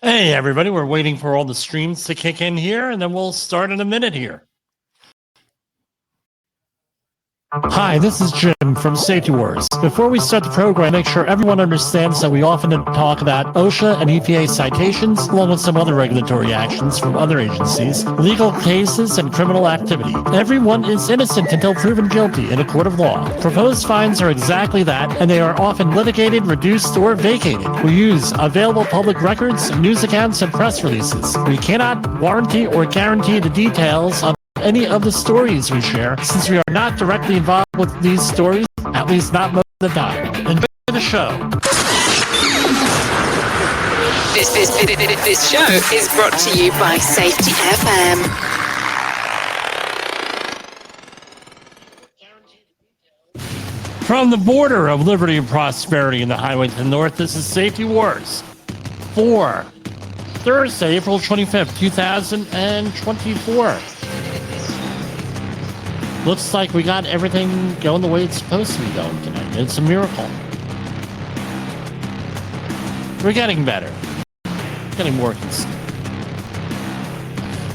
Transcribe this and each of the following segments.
Hey, everybody, we're waiting for all the streams to kick in here, and then we'll start in a minute here. Hi, this is Jim from Safety Wars. Before we start the program, make sure everyone understands that we often talk about OSHA and EPA citations, along with some other regulatory actions from other agencies, legal cases, and criminal activity. Everyone is innocent until proven guilty in a court of law. Proposed fines are exactly that, and they are often litigated, reduced, or vacated. We use available public records, news accounts, and press releases. We cannot warranty or guarantee the details of any of the stories we share, since we are not directly involved with these stories, at least not most of the time. Enjoy the show. This show is brought to you by Safety FM. From the border of liberty and prosperity in the highway to the north, this is Safety Wars for Thursday, April 25th, 2024. Looks like we got everything going the way it's supposed to be going tonight. It's a miracle. We're getting better. Getting more consistent.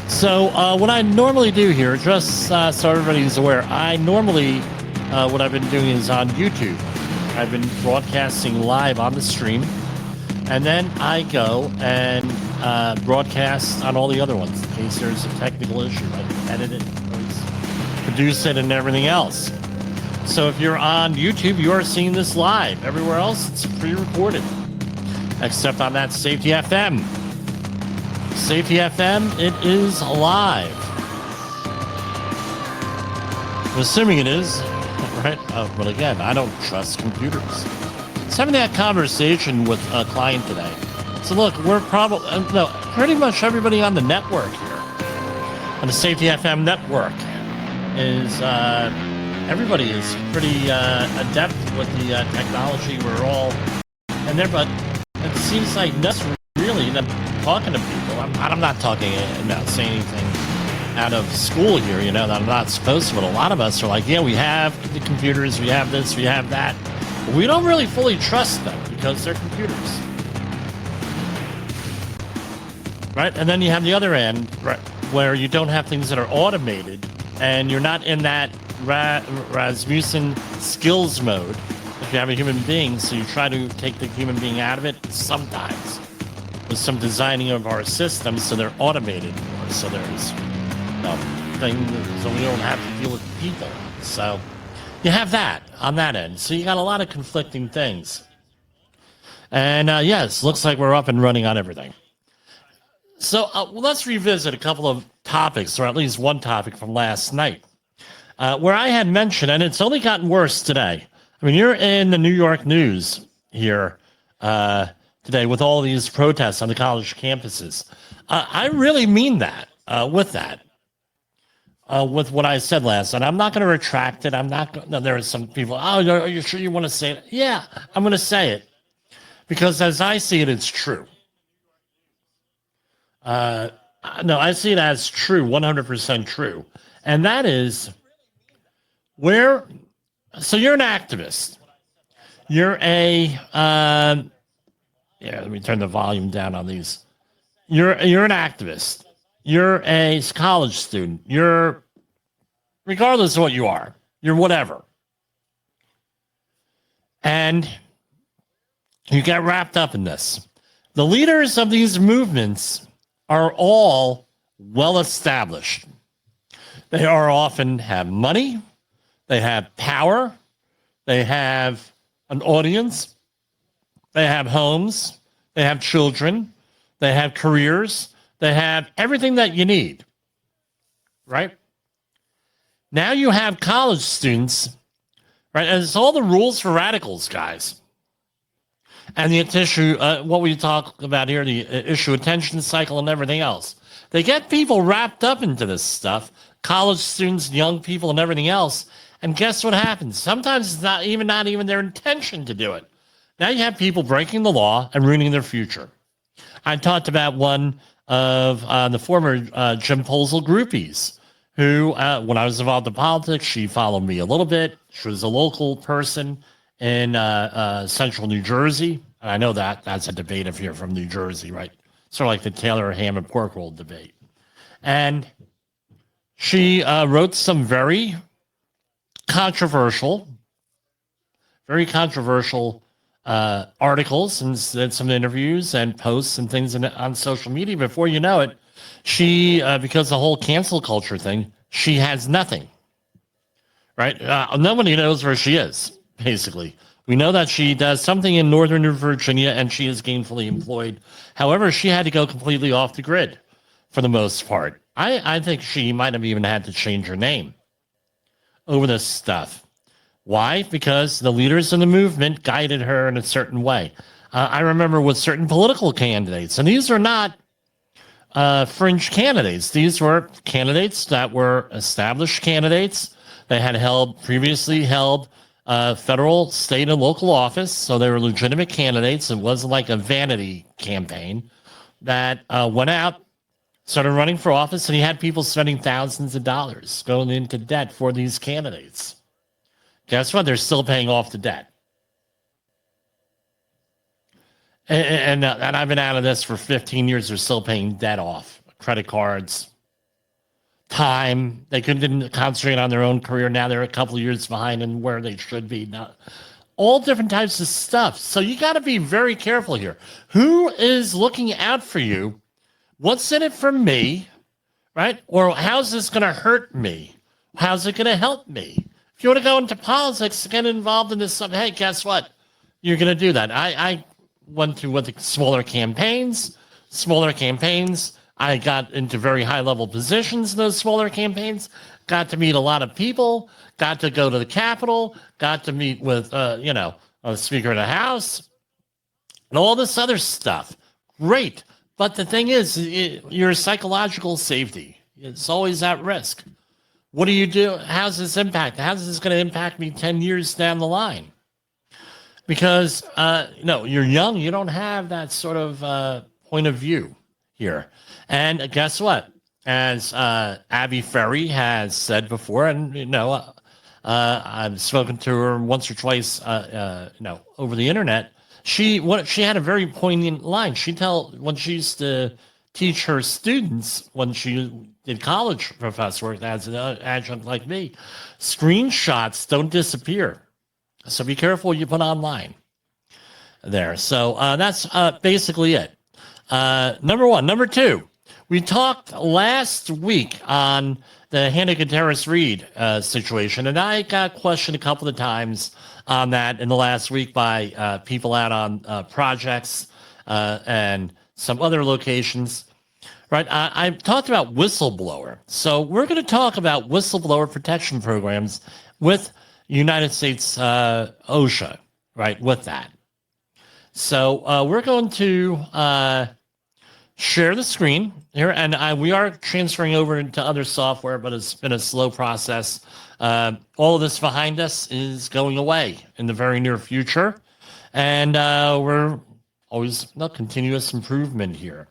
So what I normally do here, just so everybody's aware, I normally, what I've been doing is on YouTube. I've been broadcasting live on the stream. And then I go and broadcast on all the other ones in case there's a technical issue. I can edit it, produce it, and everything else. So if you're on YouTube, you are seeing this live. Everywhere else, it's pre-recorded, except on that Safety FM. Safety FM, it is live. I'm assuming it is, right? But again, I don't trust computers. I was having that conversation with a client today. So look, we're probably, no, pretty much everybody on the network here, on the Safety FM network, is everybody is pretty adept with the technology. We're all in there, but it seems like that's really that talking to people. I'm not talking about saying anything out of school here, you know, that I'm not supposed to, but a lot of us are like, yeah, we have the computers, we have this, we have that. But we don't really fully trust them because they're computers. Right? And then you have the other end, right, where you don't have things that are automated, and you're not in that Rasmussen skills mode if you have a human being, so you try to take the human being out of it sometimes with some designing of our systems so they're automated more, so there's thing so we don't have to deal with people. So you have that on that end. So you got a lot of conflicting things. And yes, looks like we're up and running on everything. So let's revisit a couple of topics, or at least one topic from last night, where I had mentioned, and it's only gotten worse today. I mean, you're in the New York news here today with all these protests on the college campuses. I really mean that with that. With what I said last night. I'm not going to retract it. I'm not going to, there are some people, oh, are you sure you want to say it? Yeah, I'm going to say it. Because as I see it, it's true. No, I see it as true, 100% true. And that is so you're an activist. You're a, let me turn the volume down on these. You're an activist. You're a college student. You're, regardless of what you are, you're whatever. And you get wrapped up in this. The leaders of these movements are all well established. They are often have money. They have power. They have an audience. They have homes. They have children. They have careers. They have everything that you need, right? Now you have college students, right? And it's all the rules for radicals, guys. And the issue, what we talk about here, the issue attention cycle and everything else. They get people wrapped up into this stuff, college students, young people, and everything else. And guess what happens? Sometimes it's not even their intention to do it. Now you have people breaking the law and ruining their future. I talked about one of the former Jim Posel groupies who, when I was involved in politics, she followed me a little bit. She was a local person in central New Jersey. And I know that's a debate if you're from New Jersey, right? sort of like the Taylor ham and pork roll debate. And she wrote some controversial, very controversial articles and did some interviews and posts and things on social media. Before you know it, she, because the whole cancel culture thing, she has nothing, right? Nobody knows where she is, basically. We know that she does something in Northern Virginia and she is gainfully employed. However, she had to go completely off the grid for the most part. I think she might have even had to change her name over this stuff. Why? Because the leaders in the movement guided her in a certain way. I remember with certain political candidates, and these are not fringe candidates. These were candidates that were established candidates. They had previously held federal, state, and local office, so they were legitimate candidates. It wasn't like a vanity campaign that went out, started running for office, and he had people spending thousands of dollars going into debt for these candidates. Guess what? They're still paying off the debt. And I've been out of this for 15 years. They're still paying debt off. Credit cards, time. They didn't concentrate on their own career. Now they're a couple of years behind in where they should be. Now, all different types of stuff. So you got to be very careful here. Who is looking out for you? What's in it for me? Right? Or how's this going to hurt me? How's it going to help me? If you want to go into politics, get involved in this, hey, guess what? You're going to do that. I went to the smaller campaigns. I got into very high-level positions in those smaller campaigns, got to meet a lot of people, got to go to the Capitol, got to meet with, the Speaker of the House, and all this other stuff. Great. But the thing is, your psychological safety is always at risk. What do you do? How's this impact? How's this going to impact me 10 years down the line? Because, you're young. You don't have that sort of point of view here. And guess what? As Abby Ferry has said before, and, I've spoken to her once or twice, over the internet. She had a very poignant line. When she used to teach her students, when she did college professor work as an adjunct like me, screenshots don't disappear. So be careful what you put online there. So that's basically it. Number one. Number two, we talked last week on the Hannah Gutierrez-Reed situation, and I got questioned a couple of times on that in the last week by people out on projects and some other locations. Right, I talked about whistleblower. So we're going to talk about whistleblower protection programs with United States OSHA, right, with that. So we're going to share the screen here, and we are transferring over into other software, but it's been a slow process. All of this behind us is going away in the very near future, and we're always continuous improvement here.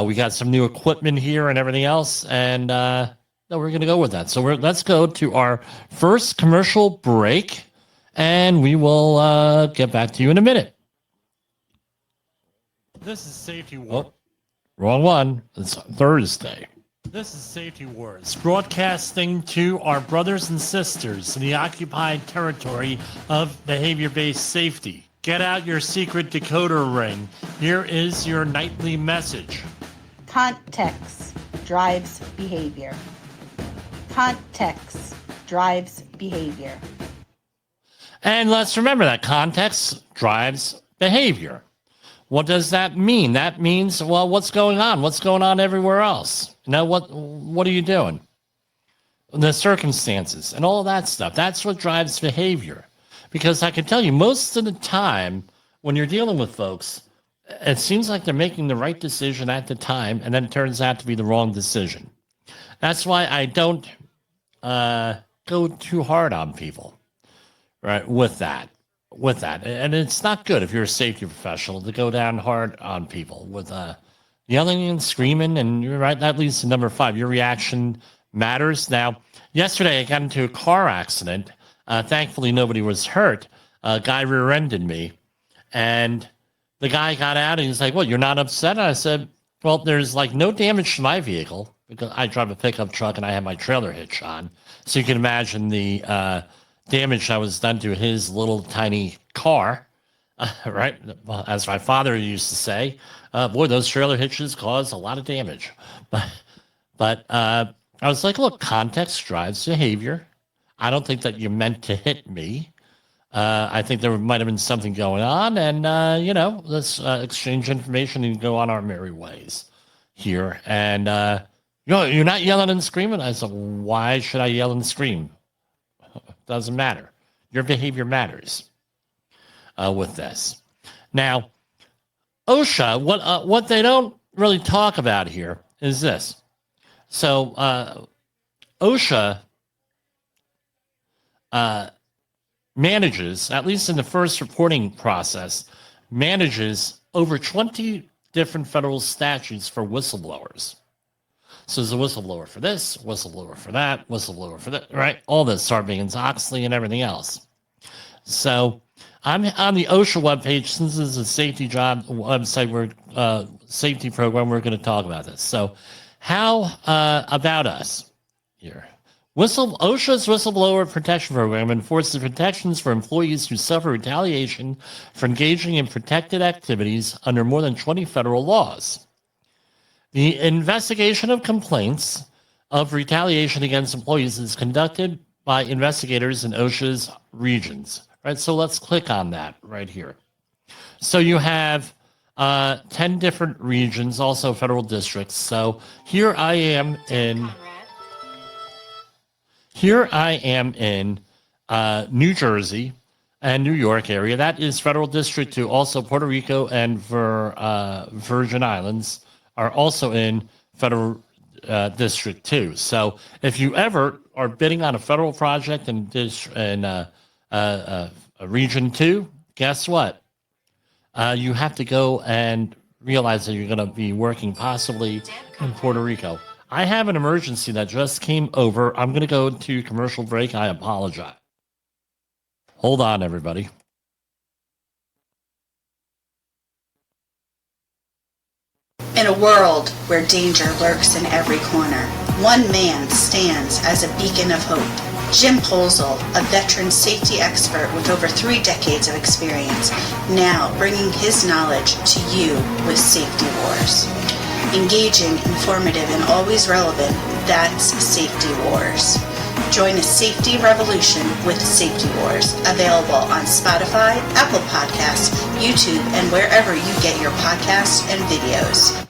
We got some new equipment here and everything else, and we're going to go with that. So let's go to our first commercial break, and we will get back to you in a minute. This is Safety Wars. Oh, wrong one. It's Thursday. This is Safety Wars, broadcasting to our brothers and sisters in the occupied territory of behavior-based safety. Get out your secret decoder ring. Here is your nightly message. Context drives behavior. Context drives behavior. And let's remember that context drives behavior. What does that mean? That means, well, what's going on? What's going on everywhere else? What are you doing? The circumstances and all that stuff. That's what drives behavior. Because I can tell you, most of the time when you're dealing with folks, it seems like they're making the right decision at the time, and then it turns out to be the wrong decision. That's why I don't go too hard on people, right, with that. And it's not good if you're a safety professional to go down hard on people with yelling and screaming, and you're right, that leads to number 5. Your reaction matters. Now, yesterday I got into a car accident. Thankfully, nobody was hurt. A guy rear-ended me, and the guy got out, and he's like, "Well, you're not upset?" And I said, Well, there's like no damage to my vehicle because I drive a pickup truck and I have my trailer hitch on. So you can imagine the damage that was done to his little tiny car, right? Well, as my father used to say, boy, those trailer hitches cause a lot of damage. But I was like, look, context drives behavior. I don't think that you meant to hit me. I think there might have been something going on, and let's exchange information and go on our merry ways here. And you're not yelling and screaming. I said, why should I yell and scream? Doesn't matter. Your behavior matters with this. Now, OSHA, what they don't really talk about here is this. So OSHA manages, at least in the first reporting process, manages over 20 different federal statutes for whistleblowers. So there's a whistleblower for this, whistleblower for that, whistleblower for that, right? All this, Sarbanes-Oxley and everything else. So I'm on the OSHA webpage. Since this is a safety job website, safety program, we're going to talk about this. So how about us here? OSHA's Whistleblower Protection Program enforces protections for employees who suffer retaliation for engaging in protected activities under more than 20 federal laws. The investigation of complaints of retaliation against employees is conducted by investigators in OSHA's regions. Right, so let's click on that right here. So you have 10 different regions, also federal districts. So here I am in New Jersey and New York area. That is federal district 2. Also Puerto Rico and Virgin Islands are also in federal district 2. So if you ever are bidding on a federal project in region 2, guess what? You have to go and realize that you're going to be working possibly in Puerto Rico. I have an emergency that just came over. I'm going to go to commercial break. I apologize. Hold on, everybody. In a world where danger lurks in every corner, one man stands as a beacon of hope. Jim Polzel, a veteran safety expert with over 3 decades of experience, now bringing his knowledge to you with Safety Wars. Engaging, informative, and always relevant, that's Safety Wars. Join a safety revolution with Safety Wars, available on Spotify, Apple Podcasts, YouTube, and wherever you get your podcasts and videos.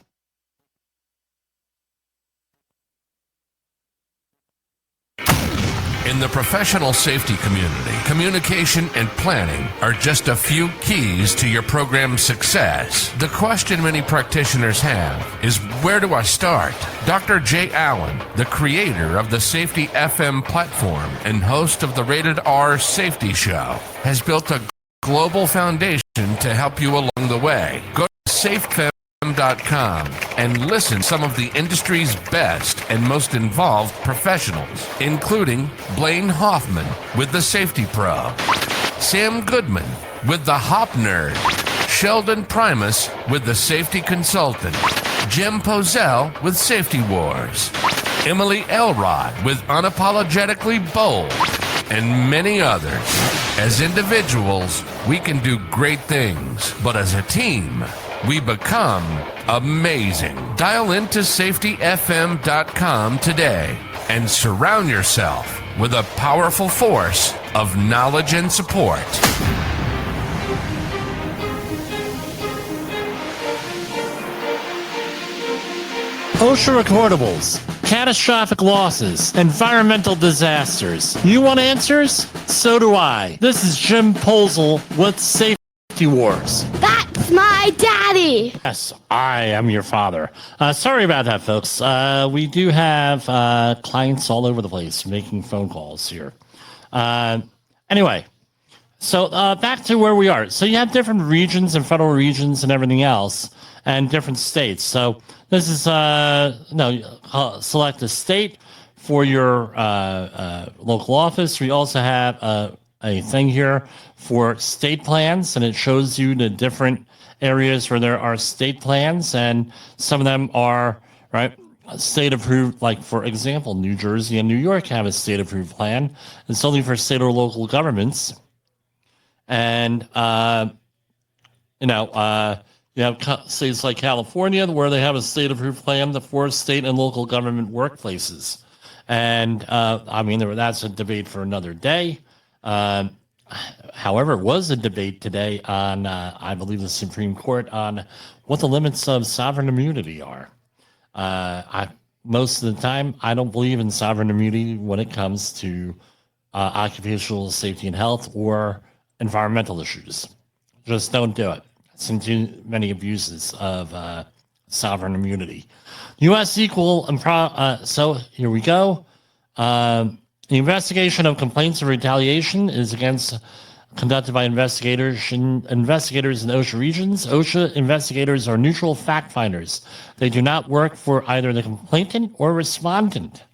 In the professional safety community, communication and planning are just a few keys to your program's success. The question many practitioners have is, where do I start? Dr. Jay Allen, the creator of the Safety FM platform and host of the Rated R Safety Show, has built a global foundation to help you along the way. Go to safefm.com and listen to some of the industry's best and most involved professionals, including Blaine Hoffman with the Safety Pro, Sam Goodman with the Hop Nerd, Sheldon Primus with the Safety Consultant, Jim Pozell with Safety Wars, Emily Elrod with Unapologetically Bold, and many others. As individuals, we can do great things, but as a team, we become amazing. Dial into safetyfm.com today and surround yourself with a powerful force of knowledge and support. OSHA recordables, catastrophic losses, environmental disasters. You want answers? So do I. This is Jim Polzel with Safety Wars. That's my daddy. Yes, I am your father. Sorry about that, folks. We do have clients all over the place making phone calls here. Anyway, so back to where we are. So you have different regions and federal regions and everything else, and different states. So this is select a state for your local office. We also have a thing here for state plans, and it shows you the different areas where there are state plans, and some of them are right state approved. Like for example, New Jersey and New York have a state approved plan. It's only for state or local governments, and you have states like California where they have a state approved plan for state and local government workplaces. And that's a debate for another day. However, it was a debate today on, I believe, the Supreme Court on what the limits of sovereign immunity are. Most of the time, I don't believe in sovereign immunity when it comes to occupational safety and health or environmental issues. Just don't do it. It's too many abuses of sovereign immunity. U.S. equal, so here we go. The investigation of complaints of retaliation is conducted by investigators in OSHA regions. OSHA investigators are neutral fact finders. They do not work for either the complainant or respondent.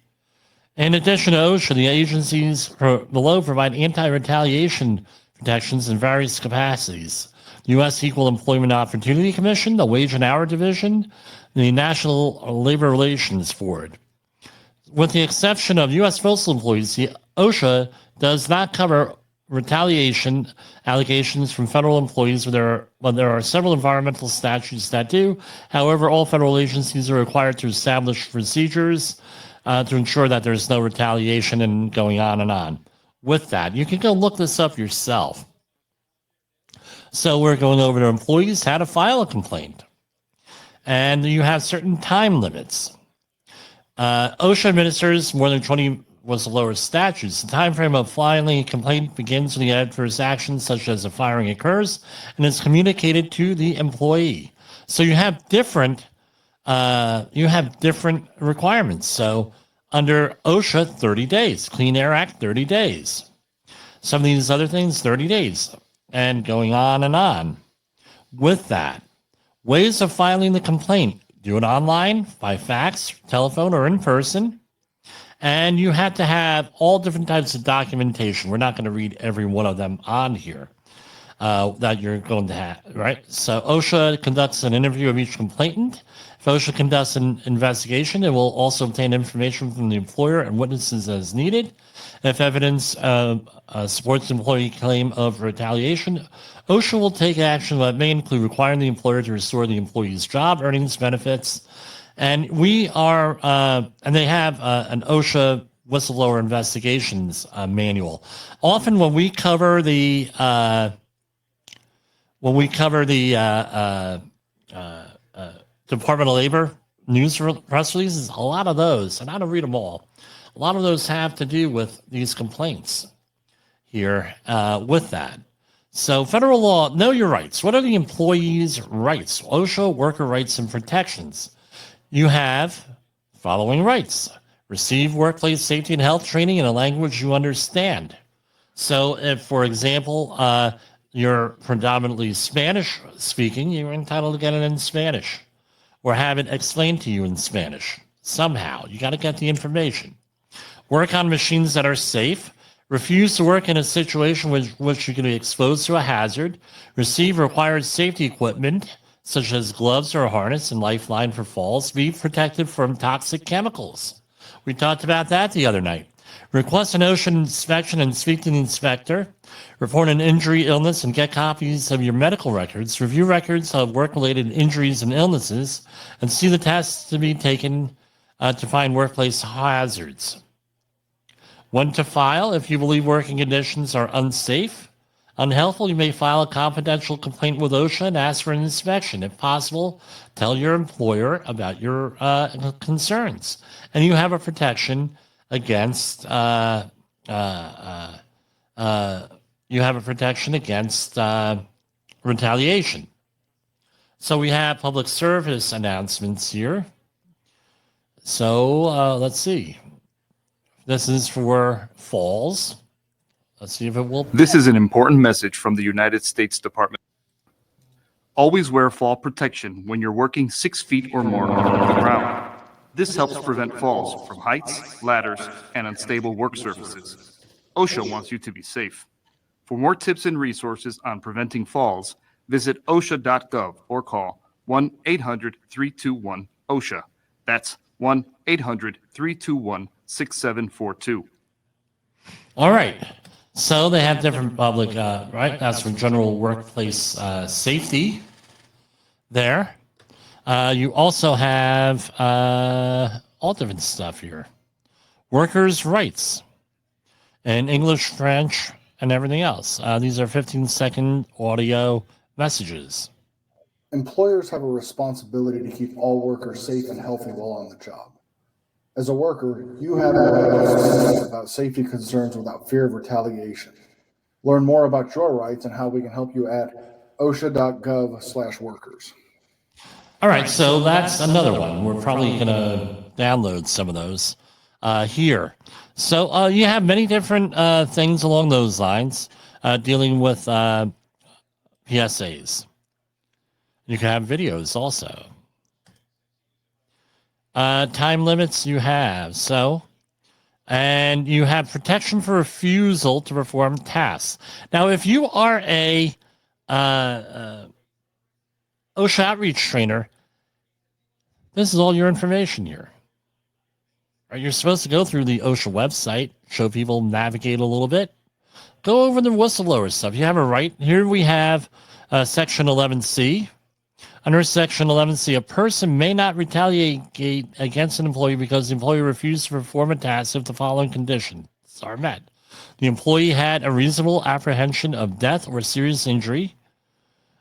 In addition to OSHA, the agencies below provide anti-retaliation protections in various capacities. The U.S. Equal Employment Opportunity Commission, the Wage and Hour Division, the National Labor Relations Board. With the exception of U.S. postal employees, the OSHA does not cover retaliation allegations from federal employees, there are several environmental statutes that do. However, all federal agencies are required to establish procedures to ensure that there's no retaliation and going on and on. With that, you can go look this up yourself. So we're going over to employees, how to file a complaint. And you have certain time limits. OSHA administers more than 20 whistleblower statutes. The time frame of filing a complaint begins when the adverse action, such as a firing, occurs and is communicated to the employee. So you have different requirements. So under OSHA, 30 days. Clean Air Act, 30 days. Some of these other things, 30 days. And going on and on. With that, ways of filing the complaint. Do it online, by fax, telephone, or in person. And you have to have all different types of documentation. We're not going to read every one of them on here that you're going to have, right? So OSHA conducts an interview of each complainant. If OSHA conducts an investigation, it will also obtain information from the employer and witnesses as needed. If evidence supports the employee claim of retaliation, OSHA will take action that may include requiring the employer to restore the employee's job, earnings, benefits. And we are, and they have an OSHA whistleblower investigations manual. Often when we cover the Department of Labor news press releases, a lot of those, and I don't read them all, a lot of those have to do with these complaints here with that. So federal law, know your rights. What are the employees' rights? OSHA, worker rights and protections. You have following rights. Receive workplace safety and health training in a language you understand. So if, for example, you're predominantly Spanish speaking, you're entitled to get it in Spanish or have it explained to you in Spanish. Somehow, you got to get the information. Work on machines that are safe. Refuse to work in a situation which you can be exposed to a hazard. Receive required safety equipment, such as gloves or a harness and lifeline for falls. Be protected from toxic chemicals. We talked about that the other night. Request an OSHA inspection and speak to the inspector. Report an injury, illness, and get copies of your medical records. Review records of work-related injuries and illnesses, and see the tests to be taken to find workplace hazards. When to file. If you believe working conditions are unsafe, unhealthful, you may file a confidential complaint with OSHA and ask for an inspection. If possible, tell your employer about your concerns. And you have a protection against retaliation. So we have public service announcements here. So let's see. This is for falls. Let's see if it will. This is an important message from the United States Department. Always wear fall protection when you're working 6 feet or more off the ground. This helps prevent falls from heights, ladders, and unstable work surfaces. OSHA wants you to be safe. For more tips and resources on preventing falls, visit OSHA.gov or call 1-800-321-OSHA. That's 1-800-321-6742. All right. So they have different public, right? That's for general workplace safety there. You also have all different stuff here. Workers' rights in English, French, and everything else. These are 15-second audio messages. Employers have a responsibility to keep all workers safe and healthy while on the job. As a worker, you have the right to speak about safety concerns without fear of retaliation. Learn more about your rights and how we can help you at osha.gov/workers. All right, so that's another one. We're probably going to download some of those here. So you have many different things along those lines dealing with PSAs. You can have videos also. Time limits you have. And you have protection for refusal to perform tasks. Now, if you are a OSHA outreach trainer, this is all your information here. Right, you're supposed to go through the OSHA website, show people, navigate a little bit. Go over the whistleblower stuff. You have a right. Here we have Section 11C. Under Section 11C, a person may not retaliate against an employee because the employee refused to perform a task if the following conditions are met. The employee had a reasonable apprehension of death or serious injury.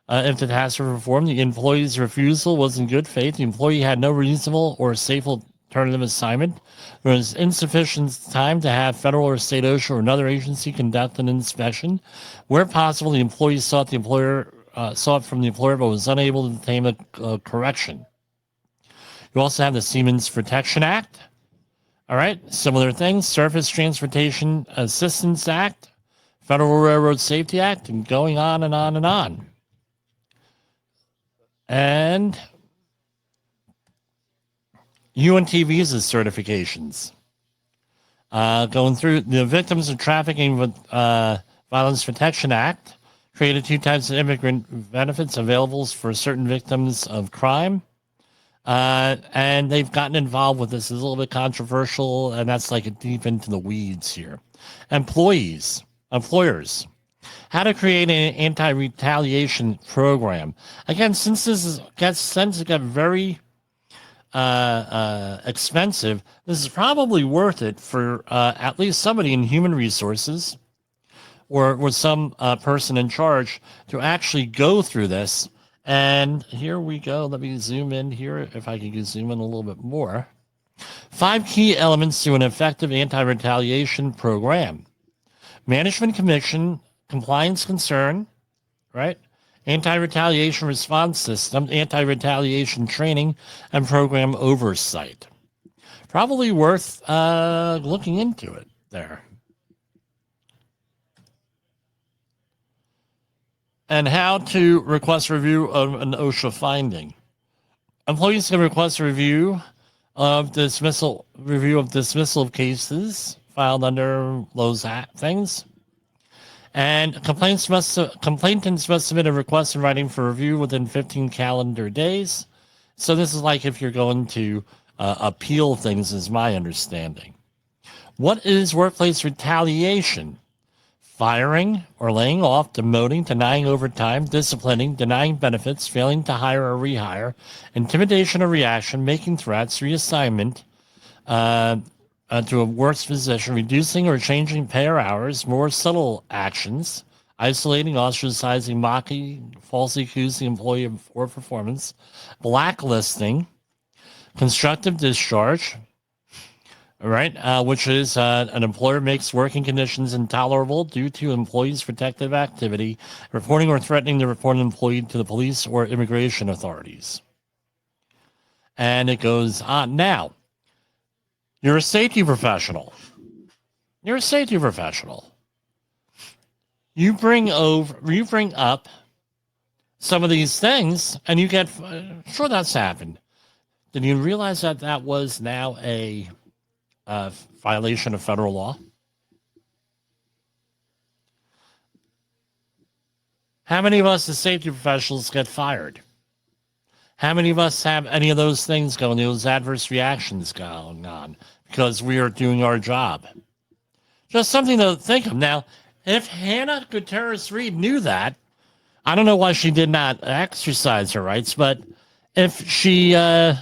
If the tasks were performed, the employee's refusal was in good faith. The employee had no reasonable or safe alternative assignment. There was insufficient time to have federal or state OSHA or another agency conduct an inspection. Where possible, the employee sought from the employer but was unable to obtain a correction. You also have the Seamen's Protection Act. All right, similar things. Surface Transportation Assistance Act, Federal Railroad Safety Act, and going on and on and on. And UNT visa certifications. Going through the Victims of Trafficking with Violence Protection Act, created 2 types of immigrant benefits available for certain victims of crime. And they've gotten involved with this. It's a little bit controversial, and that's like deep into the weeds here. Employers. How to create an anti-retaliation program. Again, since it got very expensive, this is probably worth it for at least somebody in human resources or with some person in charge to actually go through this. And here we go. Let me zoom in here, if I can zoom in a little bit more. 5 key elements to an effective anti-retaliation program. Management commission, compliance concern, right? Anti-retaliation response system, anti-retaliation training, and program oversight. Probably worth looking into it there. And how to request review of an OSHA finding. Employees can request a review of dismissal of cases filed under those things. And complainants must submit a request in writing for review within 15 calendar days. So this is like if you're going to appeal things, is my understanding. What is workplace retaliation? Firing or laying off, demoting, denying overtime, disciplining, denying benefits, failing to hire or rehire, intimidation or reaction, making threats, reassignment to a worse position, reducing or changing pay or hours, more subtle actions, isolating, ostracizing, mocking, falsely accusing the employee of poor performance, blacklisting, constructive discharge, all right, which is an employer makes working conditions intolerable due to employee's protective activity, reporting or threatening the reported employee to the police or immigration authorities. And it goes on. Now, you're a safety professional. You bring up some of these things, and you get, sure, that's happened. Did you realize that was now a violation of federal law? How many of us as safety professionals get fired? How many of us have any of those things going, those adverse reactions going on because we are doing our job? Just something to think of. Now, if Hannah Gutierrez-Reed knew that, I don't know why she did not exercise her rights, but if she, no,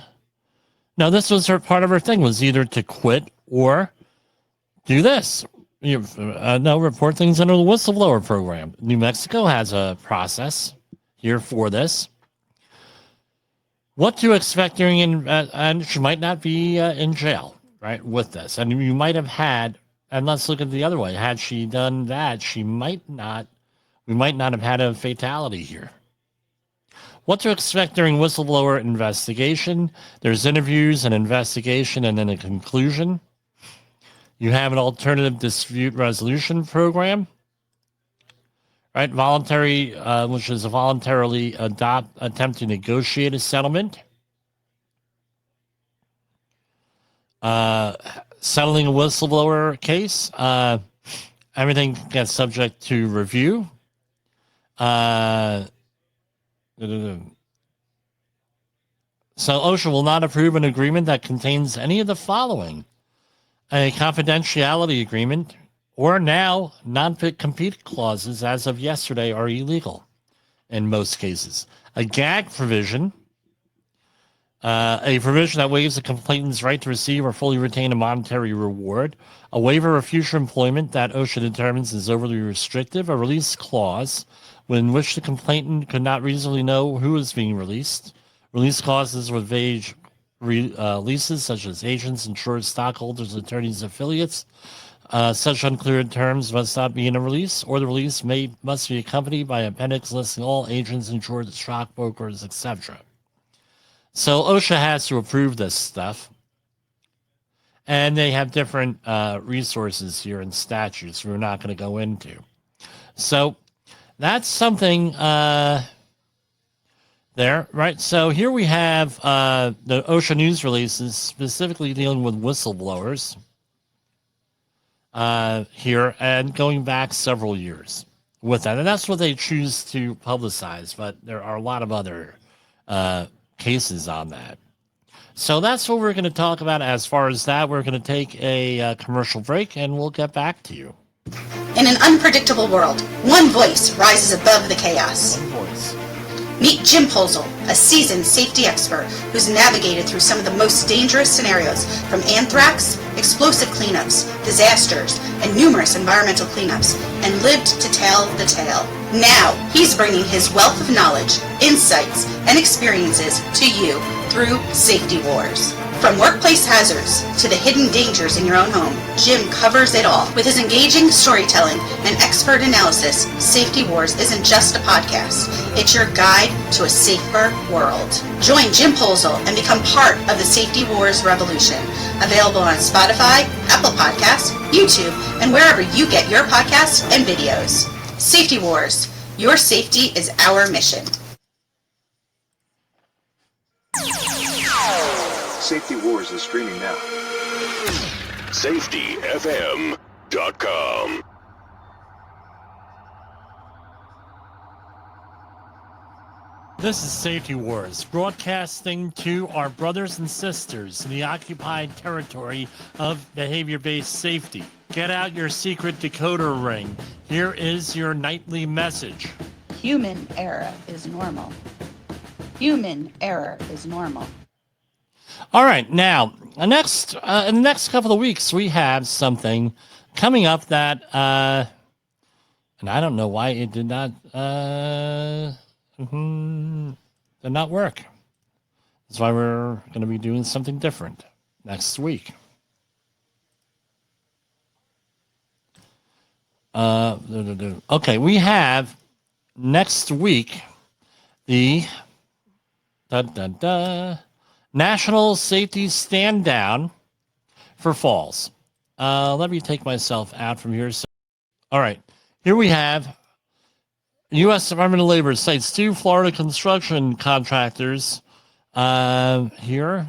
this was her part of her thing, was either to quit or do this. No, report things under the whistleblower program. New Mexico has a process here for this. What to expect during, and she might not be in jail, right, with this. And you might have had, and let's look at the other way. Had she done that, we might not have had a fatality here. What to expect during whistleblower investigation. There's interviews, an investigation, and then a conclusion. You have an alternative dispute resolution program, right? Voluntary, which is a voluntarily attempt to negotiate a settlement. Settling a whistleblower case. Everything gets subject to review. So OSHA will not approve an agreement that contains any of the following: a confidentiality agreement, or now non-compete clauses as of yesterday are illegal in most cases. A gag provision, a provision that waives a complainant's right to receive or fully retain a monetary reward, a waiver of future employment that OSHA determines is overly restrictive, a release clause in which the complainant could not reasonably know who is being released, release clauses with vague leases such as agents, insurers, stockholders, attorneys, affiliates. Such unclear terms must not be in a release, or the release must be accompanied by an appendix listing all agents, insurers, stockbrokers, etc. So OSHA has to approve this stuff, and they have different resources here and statutes we're not going to go into. So that's something there, right? So here we have the OSHA news releases specifically dealing with whistleblowers here and going back several years with that. And that's what they choose to publicize, but there are a lot of other cases on that. So that's what we're going to talk about as far as that. We're going to take a commercial break, and we'll get back to you. In an unpredictable world, one voice rises above the chaos. One voice. Meet Jim Polzel, a seasoned safety expert who's navigated through some of the most dangerous scenarios, from anthrax, explosive cleanups, disasters, and numerous environmental cleanups, and lived to tell the tale. Now, he's bringing his wealth of knowledge, insights, and experiences to you through Safety Wars. From workplace hazards to the hidden dangers in your own home, Jim covers it all. With his engaging storytelling and expert analysis, Safety Wars isn't just a podcast. It's your guide to a safer world. Join Jim Polzel and become part of the Safety Wars revolution. Available on Spotify, Apple Podcasts, YouTube, and wherever you get your podcasts and videos. Safety Wars. Your safety is our mission. Safety Wars is streaming now. SafetyFM.com. This is Safety Wars, broadcasting to our brothers and sisters in the occupied territory of behavior-based safety. Get out your secret decoder ring. Here is your nightly message. Human error is normal. Human error is normal. All right, now, in the next couple of weeks, we have something coming up that, and I don't know why it did not work. That's why we're going to be doing something different next week. Okay, we have next week the National Safety Stand Down for Falls. Let me take myself out from here. All right, here we have U.S. Department of Labor cites 2 Florida construction contractors here.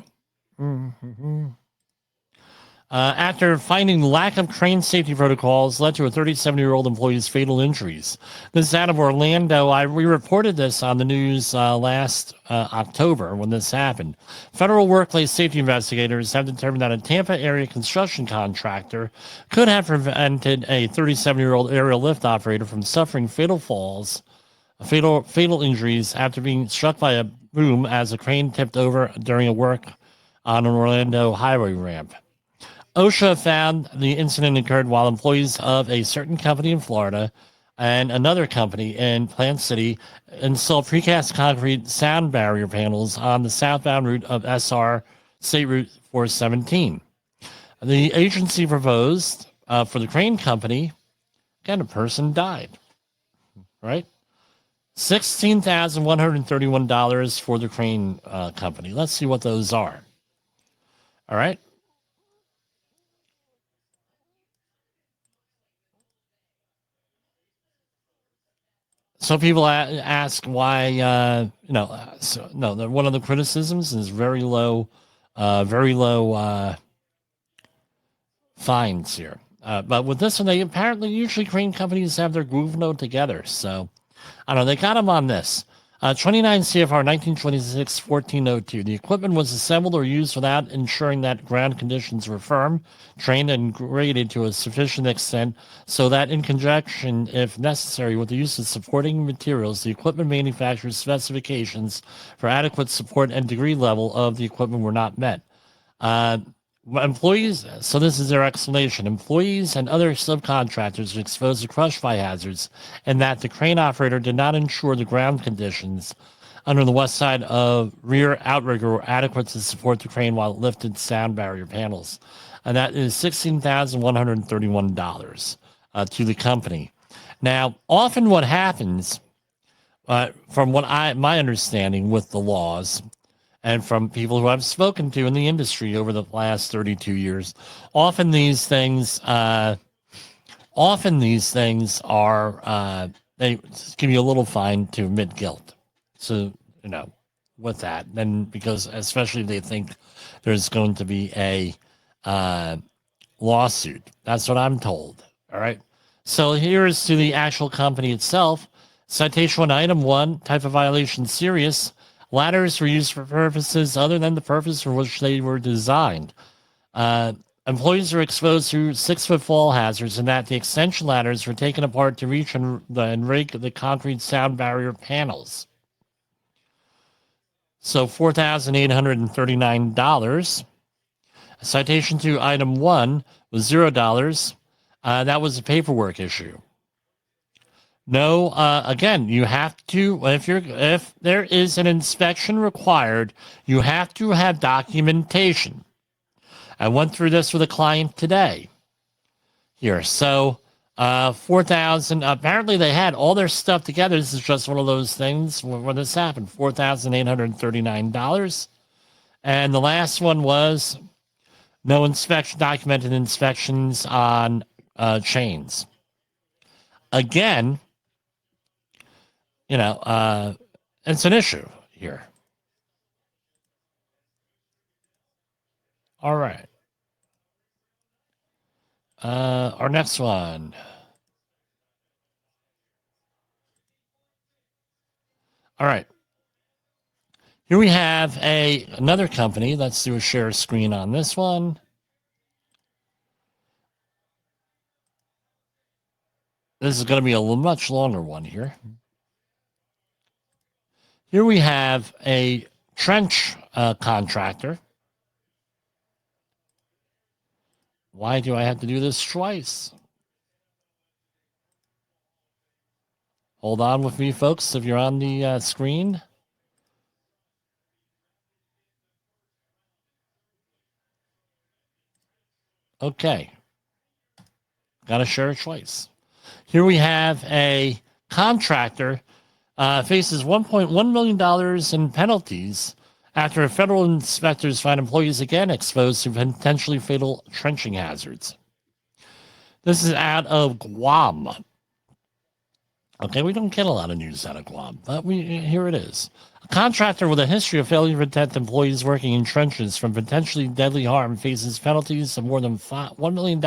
after finding lack of crane safety protocols led to a 37-year-old employee's fatal injuries. This is out of Orlando. We reported this on the news last October when this happened. Federal workplace safety investigators have determined that a Tampa area construction contractor could have prevented a 37-year-old aerial lift operator from suffering fatal injuries after being struck by a boom as a crane tipped over during a work on an Orlando highway ramp. OSHA found the incident occurred while employees of a certain company in Florida and another company in Plant City installed precast concrete sound barrier panels on the southbound route of SR State Route 417. The agency proposed for the crane company, again, a person died, right? $16,131 for the crane company. Let's see what those are. All right. So people ask why, one of the criticisms is very low fines here. But with this one, they apparently usually crane companies have their groove note together. So I don't know. They got them on this. 29 CFR 1926-1402. The equipment was assembled or used without ensuring that ground conditions were firm, trained, and graded to a sufficient extent so that in conjunction, if necessary, with the use of supporting materials, the equipment manufacturer's specifications for adequate support and degree level of the equipment were not met. Employees, so this is their explanation. Employees and other subcontractors are exposed to crush fire hazards, and that the crane operator did not ensure the ground conditions under the west side of rear outrigger were adequate to support the crane while it lifted sound barrier panels. And that is $16,131 to the company. Now, often what happens, from what my understanding with the laws, and from people who I've spoken to in the industry over the last 32 years, often these things are, they give you a little fine to admit guilt. So, with that, then because especially they think there's going to be a lawsuit. That's what I'm told. All right. So here's to the actual company itself. Citation 1, item 1, type of violation serious. Ladders were used for purposes other than the purpose for which they were designed. Employees were exposed to 6-foot fall hazards, and that the extension ladders were taken apart to reach and rake the concrete sound barrier panels. So $4,839. Citation 2, item 1 was $0. That was a paperwork issue. No, again, you have to, if there is an inspection required, you have to have documentation. I went through this with a client today here. So, 4,000, apparently they had all their stuff together. This is just one of those things when this happened, $4,839. And the last one was no documented inspections on chains. Again, it's an issue here. All right. Our next one. All right. Here we have another company. Let's do a share screen on this one. This is going to be a much longer one here. Here we have a trench contractor. Why do I have to do this twice? Hold on with me, folks, if you're on the screen. Okay. Got to share it twice. Here we have a contractor faces $1.1 million in penalties after federal inspectors find employees again exposed to potentially fatal trenching hazards. This is out of Guam. Okay, we don't get a lot of news out of Guam, but here it is. A contractor with a history of failing to protect employees working in trenches from potentially deadly harm faces penalties of more than $1 million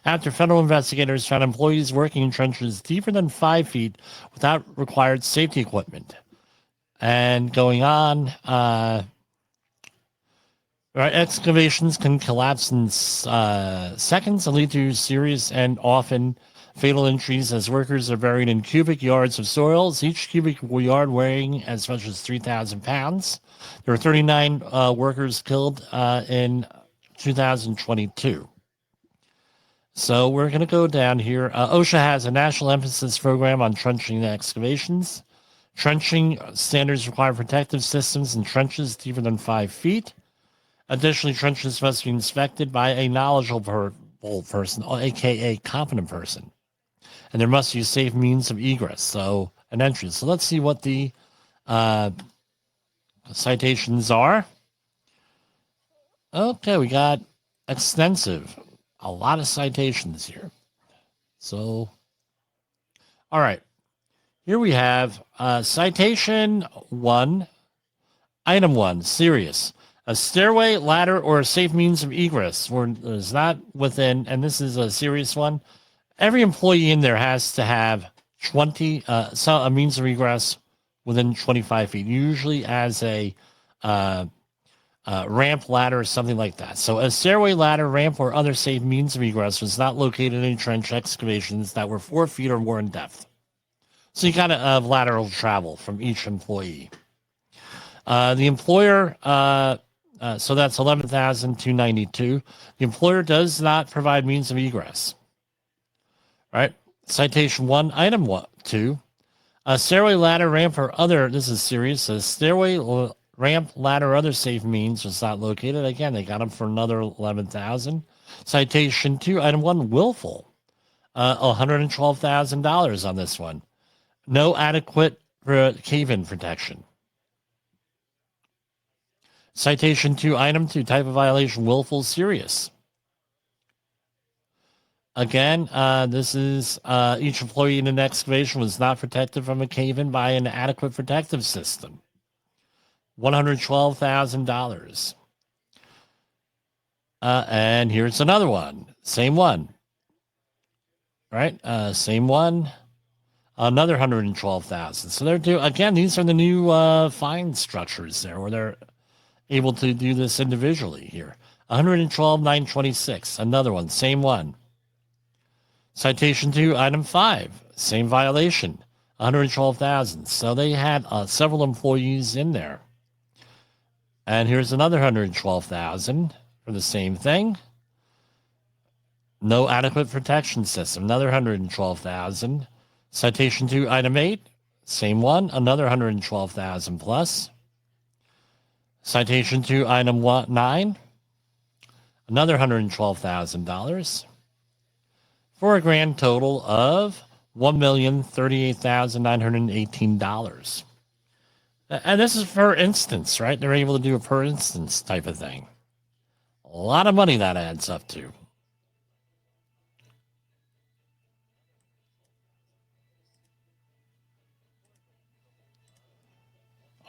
after federal investigators found employees working in trenches deeper than 5 feet without required safety equipment. And going on, excavations can collapse in seconds and lead to serious and often fatal injuries as workers are buried in cubic yards of soils, each cubic yard weighing as much as 3,000 pounds. There were 39 workers killed in 2022. So we're going to go down here. OSHA has a national emphasis program on trenching excavations. Trenching standards require protective systems in trenches deeper than 5 feet. Additionally, trenches must be inspected by a knowledgeable person, aka competent person. And there must be a safe means of egress, an entrance. So let's see what the citations are. Okay, we got extensive. A lot of citations here. So, all right. Here we have citation 1, item 1, serious. A stairway, ladder, or a safe means of egress is not within, and this is a serious one. Every employee in there has to have a means of egress within 25 feet, usually as a ramp, ladder, or something like that. So a stairway, ladder, ramp, or other safe means of egress was not located in trench excavations that were 4 feet or more in depth. So you got to have lateral travel from each employee. The employer, so that's 11,292. The employer does not provide means of egress. Right? Citation 1, item 2. A stairway, ladder, ramp, or other, this is serious, a stairway, ramp, ladder, or other safe means was not located. Again, they got them for another 11,000. Citation 2, item 1, willful. $112,000 on this one. No adequate cave-in protection. Citation 2, item 2, type of violation, willful, serious. Again, this is each employee in an excavation was not protected from a cave-in by an adequate protective system. $112,000. And here's another one. Same one. Right? Same one. Another 112,000. So they're again, these are the new fine structures there where they're able to do this individually here. 112,926. Another one, same one. Citation 2, item 5, same violation, 112,000. So they had several employees in there. And here's another 112,000 for the same thing. No adequate protection system, another 112,000. Citation 2, item 8, same one, another 112,000 plus. Citation 2, item 9, another $112,000. For a grand total of $1,038,918. And this is per instance, right? They're able to do a per instance type of thing. A lot of money that adds up to.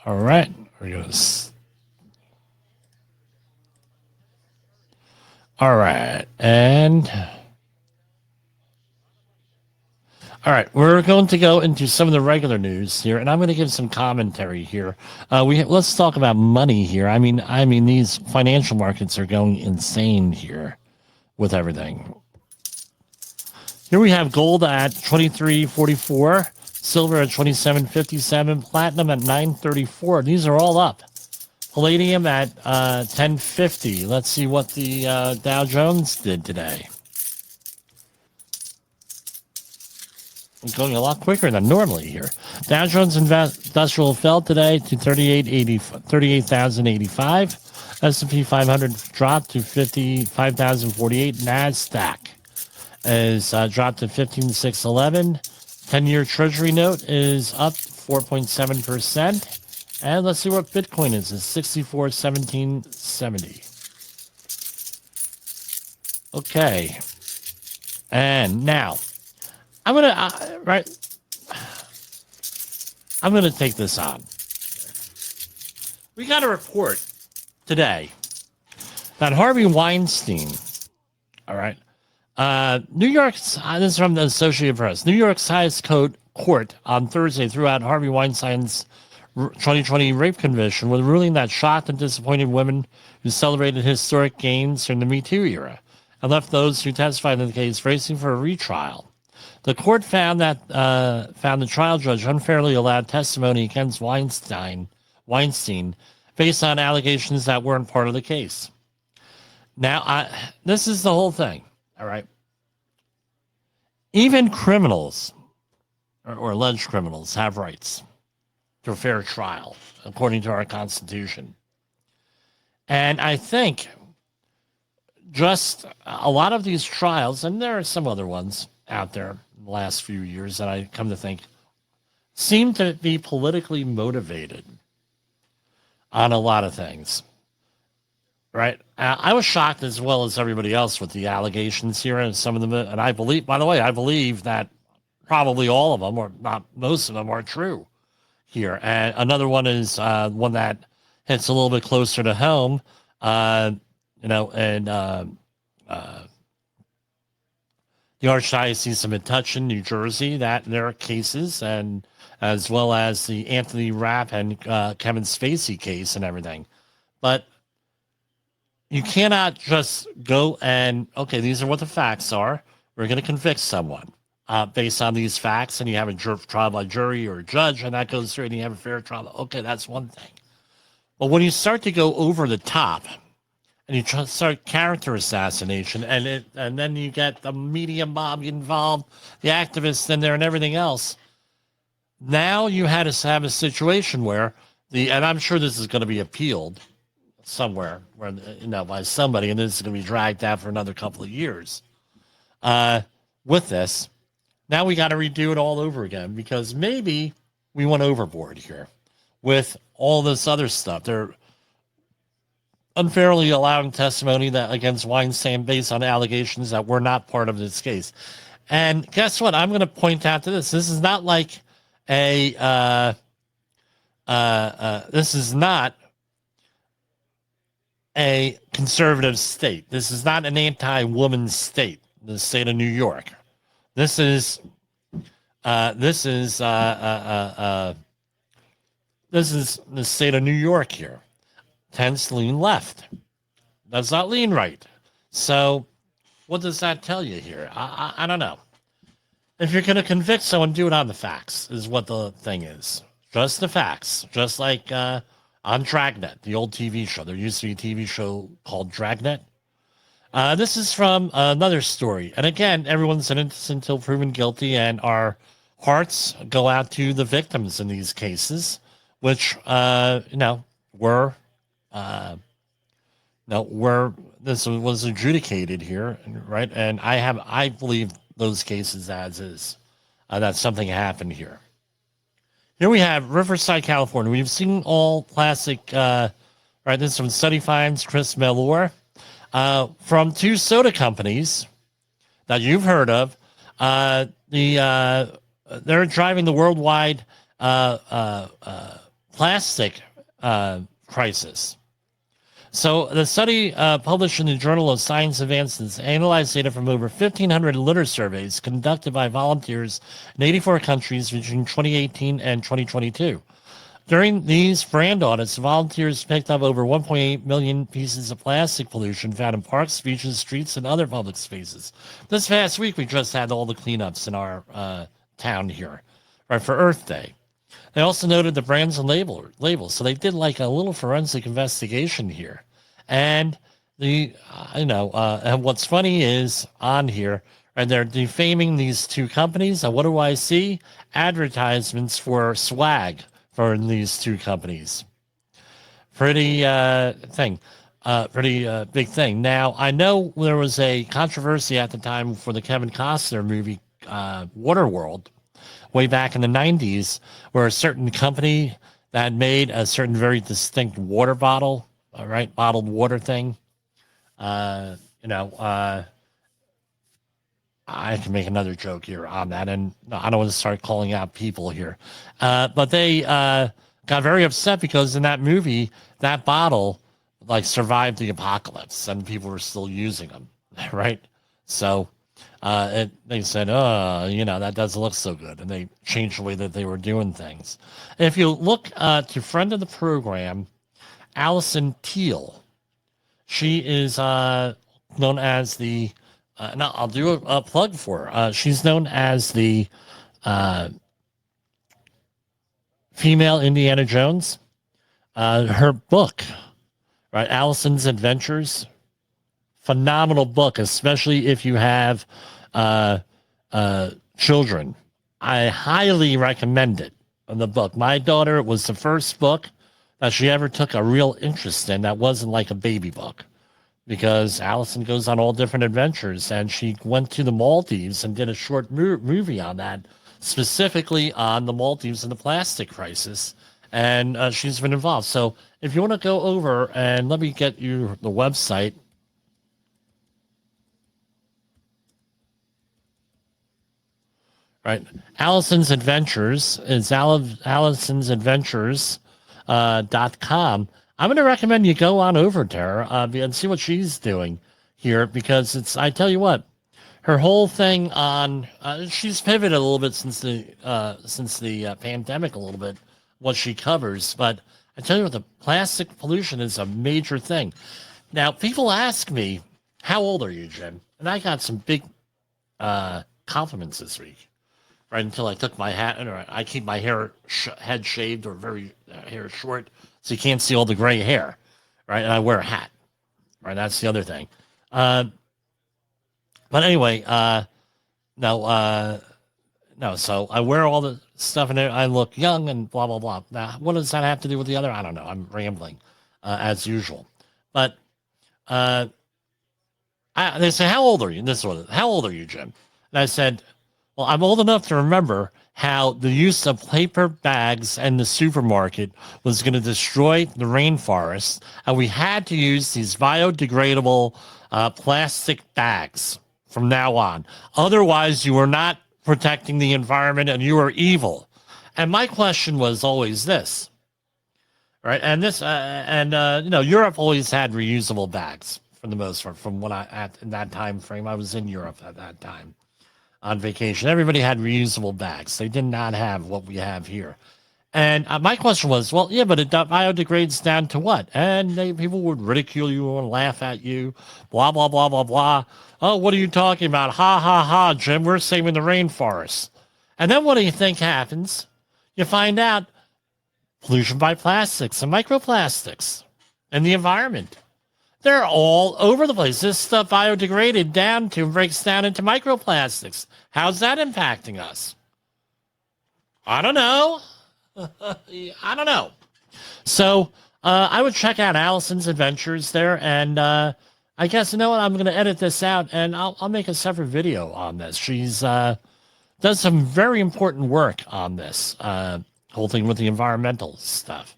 All right, we're going to. All right, and. All right, we're going to go into some of the regular news here, and I'm going to give some commentary here. Let's talk about money here. I mean, these financial markets are going insane here with everything. Here we have gold at $23.44, silver at $27.57, platinum at $9.34. These are all up. Palladium at $10.50. Let's see what the Dow Jones did today. Going a lot quicker than normally here. Dow Jones Industrial fell today to 38,085. S&P 500 dropped to 55,048. NASDAQ is dropped to 15,611. 10-year Treasury note is up 4.7%. And let's see what Bitcoin is. It's 64,1770. Okay. And now, I'm gonna take this on. We got a report today that Harvey Weinstein, all right, New York's, this is from the Associated Press, New York's highest court on Thursday threw out Harvey Weinstein's 2020 rape conviction with a ruling that shocked and disappointed women who celebrated historic gains during the Me Too era and left those who testified in the case racing for a retrial. The court found the trial judge unfairly allowed testimony against Weinstein based on allegations that weren't part of the case. Now, this is the whole thing, all right? Even criminals or alleged criminals have rights to a fair trial, according to our Constitution. And I think just a lot of these trials, and there are some other ones out there in the last few years that I come to think, seem to be politically motivated on a lot of things. Right. I was shocked as well as everybody else with the allegations here and some of them. And I believe, by the way, I believe that probably all of them, or not most of them, are true here. And another one is one that hits a little bit closer to home, and the Archdiocese of Metuchen, New Jersey, that there are cases, and as well as the Anthony Rapp and Kevin Spacey case and everything. But you cannot just go and, okay, these are what the facts are. We're going to convict someone based on these facts, and you have a trial by jury or a judge, and that goes through, and you have a fair trial. Okay, that's one thing. But when you start to go over the top, and you start character assassination, and then you get the media mob involved, the activists in there, and everything else, now you had to have a situation where and I'm sure this is going to be appealed somewhere where, by somebody, and this is going to be dragged out for another couple of years. With this, now we got to redo it all over again because maybe we went overboard here with all this other stuff. They're unfairly allowing testimony that against Weinstein based on allegations that were not part of this case. And guess what? I'm going to point out to this. This is not like this is not a conservative state. This is not an anti-woman state, the state of New York. This is the state of New York here. Tends to lean left. Does not lean right. So what does that tell you here? I don't know. If you're going to convict someone, do it on the facts, is what the thing is. Just the facts. Just like on Dragnet, the old TV show. There used to be a TV show called Dragnet. This is from another story. And again, everyone's innocent until proven guilty, and our hearts go out to the victims in these cases, which, were this was adjudicated here, right? And I believe those cases as is, that something happened here. Here we have Riverside, California. We've seen all classic, right? This is from Study Finds, Chris Mellor, from two soda companies that you've heard of. They're driving the worldwide plastic crisis. So the study published in the Journal of Science Advances analyzed data from over 1,500 litter surveys conducted by volunteers in 84 countries between 2018 and 2022. During these brand audits, volunteers picked up over 1.8 million pieces of plastic pollution found in parks, beaches, streets, and other public spaces. This past week, we just had all the cleanups in our town here, right, for Earth Day. They also noted the brands and labels. So they did like a little forensic investigation here. And and what's funny is on here, and they're defaming these two companies. And what do I see? Advertisements for swag for these two companies. Pretty big thing. Now, I know there was a controversy at the time for the Kevin Costner movie, Waterworld, way back in the 90s, where a certain company that made a certain very distinct water bottle, bottled water thing. I can make another joke here on that, and I don't want to start calling out people here. But they got very upset because in that movie, that bottle like survived the apocalypse and people were still using them, right? So they said, that doesn't look so good. And they changed the way that they were doing things. If you look to friend of the program, Allison Teal, she is known as the, now I'll do a plug for her. She's known as the female Indiana Jones. Her book, right, Allison's Adventures, phenomenal book, especially if you have children. I highly recommend it. The book. My daughter, it was the first book that she ever took a real interest in that wasn't like a baby book, because Allison goes on all different adventures, and she went to the Maldives and did a short movie on that, specifically on the Maldives and the plastic crisis, and she's been involved. So if you want to go over, and let me get you the website. Right. Allison's Adventures is Allison'sAdventures.com. I'm going to recommend you go on over to her and see what she's doing here, because I tell you what, her whole thing on, she's pivoted a little bit since the pandemic a little bit, what she covers. But I tell you what, the plastic pollution is a major thing. Now, people ask me, how old are you, Jim? And I got some big compliments this week. Right until I took my hat, and I keep my head shaved or very hair short, so you can't see all the gray hair, right? And I wear a hat, right? That's the other thing. But anyway, no. So I wear all the stuff in there. I look young and blah blah blah. Now, what does that have to do with the other? I don't know. I'm rambling, as usual. But they say, "How old are you?" And this one, "How old are you, Jim?" And I said, well, I'm old enough to remember how the use of paper bags in the supermarket was going to destroy the rainforest, and we had to use these biodegradable plastic bags from now on. Otherwise, you were not protecting the environment, and you were evil. And my question was always this, right? And Europe always had reusable bags for the most part. From in that time frame, I was in Europe at that time. On vacation, everybody had reusable bags. They did not have what we have here. And my question was, well, yeah, but it biodegrades down to what? And people would ridicule you and laugh at you, blah, blah, blah, blah, blah. Oh, what are you talking about? Ha, ha, ha, Jim, we're saving the rainforest. And then what do you think happens? You find out pollution by plastics and microplastics in the environment. They're all over the place. This stuff biodegraded down to breaks down into microplastics. How's that impacting us? I don't know. I don't know. So I would check out Allison's Adventures there. And I guess, you know what? I'm going to edit this out, and I'll make a separate video on this. She's does some very important work on this whole thing with the environmental stuff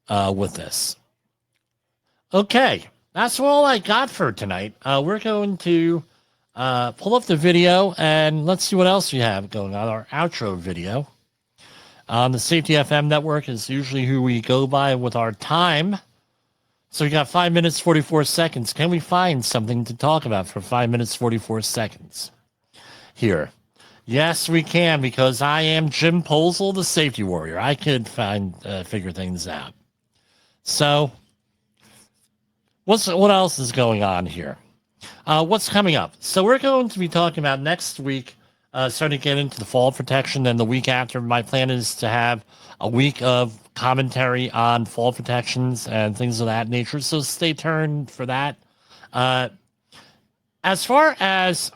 with this. Okay. That's all I got for tonight. We're going to pull up the video, and let's see what else we have going on. Our outro video on the Safety FM network is usually who we go by with our time. So we got 5 minutes, 44 seconds. Can we find something to talk about for 5 minutes, 44 seconds here? Yes, we can, because I am Jim Posel, the safety warrior. I could figure things out. So what else is going on here? What's coming up? So we're going to be talking about next week, starting to get into the fall protection. And the week after, my plan is to have a week of commentary on fall protections and things of that nature. So stay tuned for that. As far as,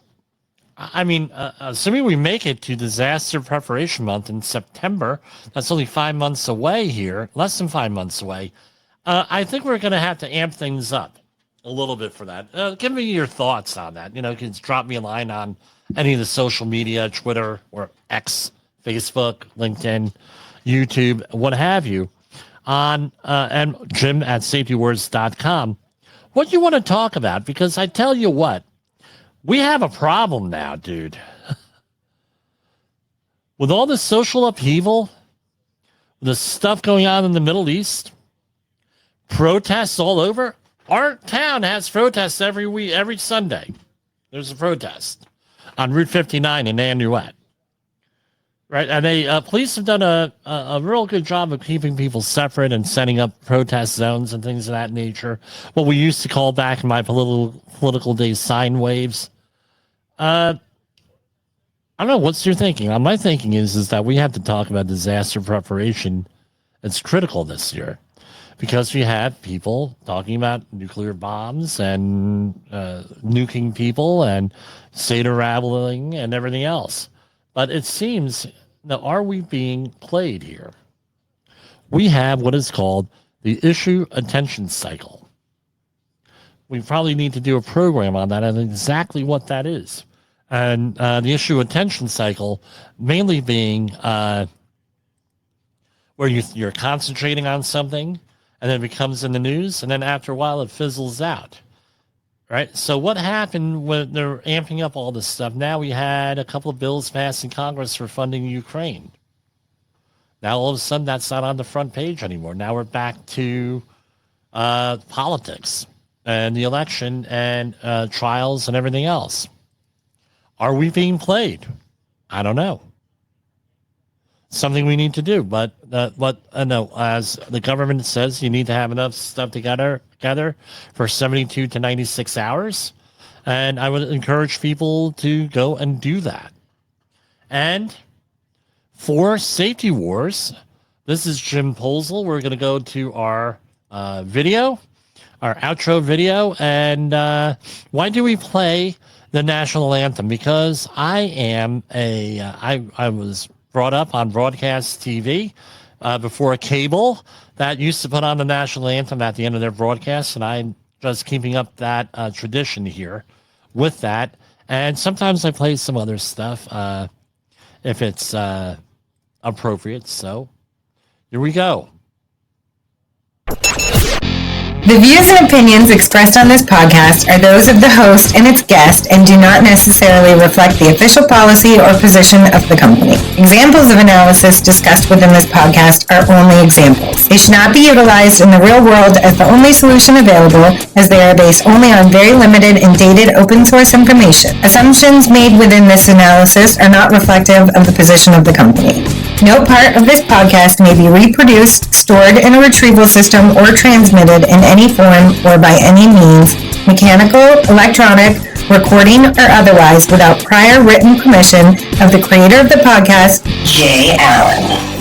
assuming we make it to Disaster Preparation Month in September, that's only 5 months away here, less than 5 months away. I think we're going to have to amp things up a little bit for that. Give me your thoughts on that. You can drop me a line on any of the social media, Twitter or X, Facebook, LinkedIn, YouTube, what have you, on and Jim at safetywars.com. What you want to talk about, because I tell you what, we have a problem now, dude. With all the social upheaval, the stuff going on in the Middle East, protests all over. Our town has protests every week, every Sunday. There's a protest on Route 59 in Nanuet. Right, and they police have done a real good job of keeping people separate and setting up protest zones and things of that nature. What we used to call back in my political days sine waves. I don't know. What's your thinking? My thinking is that we have to talk about disaster preparation. It's critical this year because we have people talking about nuclear bombs and nuking people and state unraveling and everything else. But it seems, now, are we being played here? We have what is called the issue attention cycle. We probably need to do a program on that and exactly what that is. And the issue attention cycle mainly being where you're concentrating on something and then it becomes in the news, and then after a while it fizzles out. Right. So what happened when they're amping up all this stuff? Now we had a couple of bills passed in Congress for funding Ukraine. Now all of a sudden that's not on the front page anymore. Now we're back to politics and the election and trials and everything else. Are we being played? I don't know. Something we need to do, but no, as the government says, you need to have enough stuff together for 72 to 96 hours, and I would encourage people to go and do that. And for Safety Wars, this is Jim Posel. We're going to go to our video, our outro video, and why do we play the national anthem? Because I am I was brought up on broadcast TV before cable that used to put on the national anthem at the end of their broadcasts, and I'm just keeping up that tradition here with that. And sometimes I play some other stuff if it's appropriate. So here we go. The views and opinions expressed on this podcast are those of the host and its guest and do not necessarily reflect the official policy or position of the company. Examples of analysis discussed within this podcast are only examples. They should not be utilized in the real world as the only solution available, as they are based only on very limited and dated open source information. Assumptions made within this analysis are not reflective of the position of the company. No part of this podcast may be reproduced, stored in a retrieval system, or transmitted in any form or by any means, mechanical, electronic, recording, or otherwise, without prior written permission of the creator of the podcast, Jay Allen.